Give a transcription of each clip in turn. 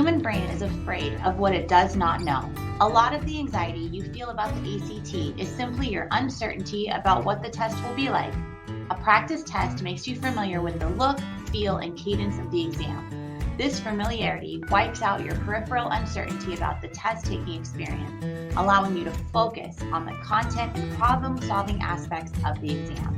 human brain is afraid of what it does not know. A lot of the anxiety you feel about the ACT is simply your uncertainty about what the test will be like. A practice test makes you familiar with the look, feel, and cadence of the exam. This familiarity wipes out your peripheral uncertainty about the test-taking experience, allowing you to focus on the content and problem-solving aspects of the exam.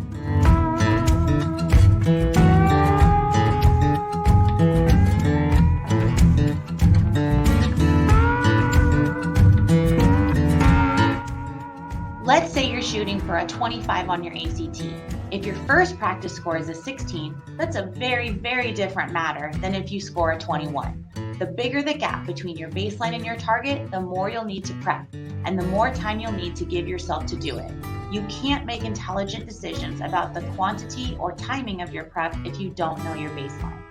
Let's say you're shooting for a 25 on your ACT. If your first practice score is a 16, that's a very, very different matter than if you score a 21. The bigger the gap between your baseline and your target, the more you'll need to prep, and the more time you'll need to give yourself to do it. You can't make intelligent decisions about the quantity or timing of your prep if you don't know your baseline.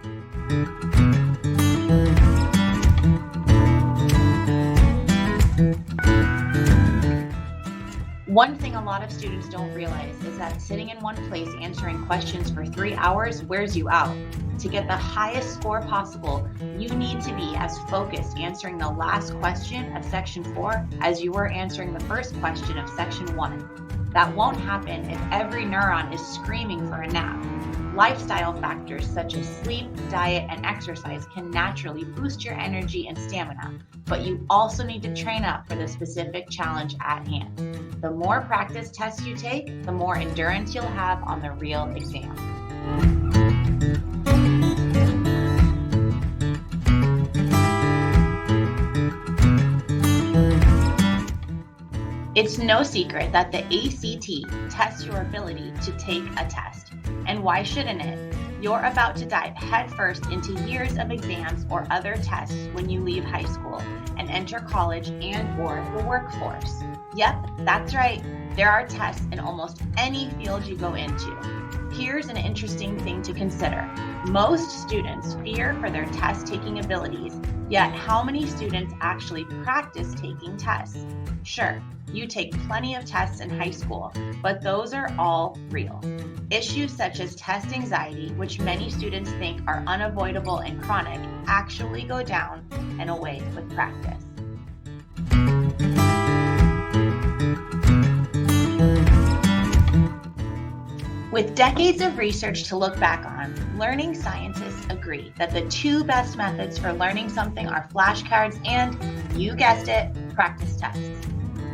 One thing a lot of students don't realize is that sitting in one place answering questions for 3 hours wears you out. To get the highest score possible, you need to be as focused answering the last question of Section 4 as you were answering the first question of Section 1. That won't happen if every neuron is screaming for a nap. Lifestyle factors such as sleep, diet, and exercise can naturally boost your energy and stamina, but you also need to train up for the specific challenge at hand. The more practice tests you take, the more endurance you'll have on the real exam. It's no secret that the ACT tests your ability to take a test. And why shouldn't it? You're about to dive headfirst into years of exams or other tests when you leave high school and enter college and/or the workforce. Yep, that's right. There are tests in almost any field you go into. Here's an interesting thing to consider. Most students fear for their test-taking abilities, yet how many students actually practice taking tests? Sure, you take plenty of tests in high school, but those are all real. Issues such as test anxiety, which many students think are unavoidable and chronic, actually go down and away with practice. With decades of research to look back on, learning scientists agree that the two best methods for learning something are flashcards and, you guessed it, practice tests.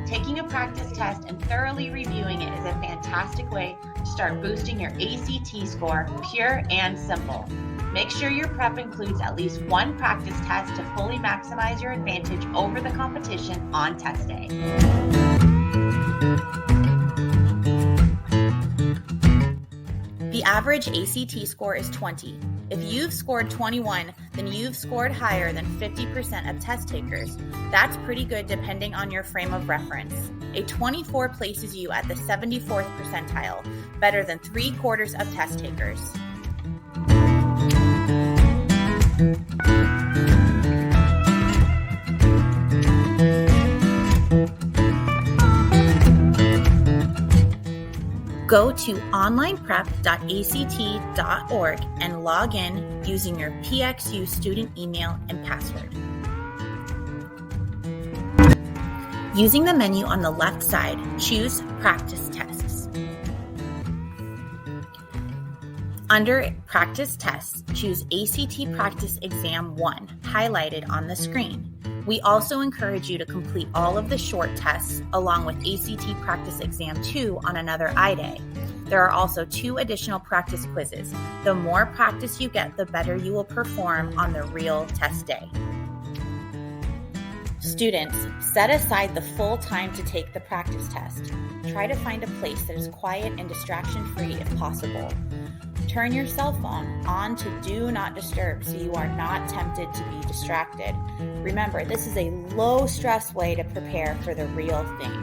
Taking a practice test and thoroughly reviewing it is a fantastic way to start boosting your ACT score, pure and simple. Make sure your prep includes at least one practice test to fully maximize your advantage over the competition on test day. The average ACT score is 20. If you've scored 21, then you've scored higher than 50% of test takers. That's pretty good depending on your frame of reference. A 24 places you at the 74th percentile, better than 3/4 of test takers. Go to onlineprep.act.org and log in using your PXU student email and password. Using the menu on the left side, choose Practice Tests. Under Practice Tests, choose ACT Practice Exam 1, highlighted on the screen. We also encourage you to complete all of the short tests along with ACT Practice Exam 2 on another I-Day. There are also 2 additional practice quizzes. The more practice you get, the better you will perform on the real test day. Students, set aside the full time to take the practice test. Try to find a place that is quiet and distraction-free if possible. Turn your cell phone on to Do Not Disturb so you are not tempted to be distracted. Remember, this is a low-stress way to prepare for the real thing.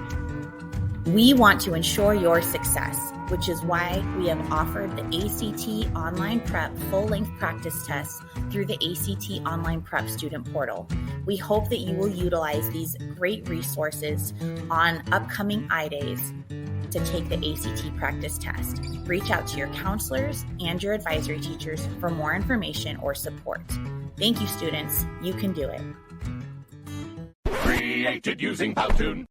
We want to ensure your success, which is why we have offered the ACT Online Prep full-length practice tests through the ACT Online Prep student portal. We hope that you will utilize these great resources on upcoming I-Days to take the ACT practice test. Reach out to your counselors and your advisory teachers for more information or support. Thank you, students. You can do it. Created using Powtoon.